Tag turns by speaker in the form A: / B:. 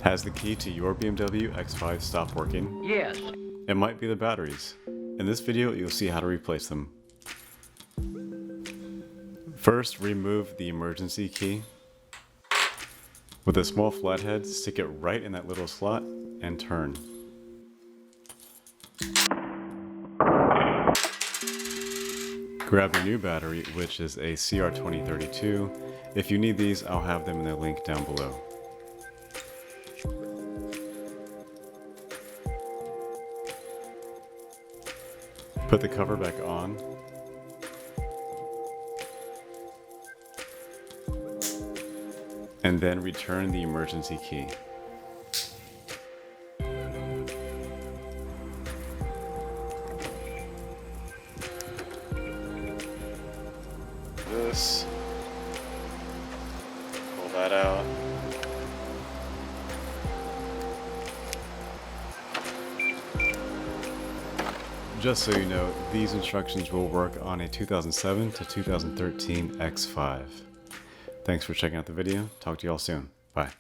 A: Has the key to your BMW X5 stopped working?
B: Yes.
A: It might be the batteries. In this video, you'll see how to replace them. First, remove the emergency key. With a small flathead, stick it right in that little slot and turn. Grab your new battery, which is a CR2032. If you need these, I'll have them in the link down below. Put the cover back on. And then return the emergency key. This. Pull that out. Just so you know, these instructions will work on a 2007 to 2013 X5. Thanks for checking out the video. Talk to you all soon. Bye.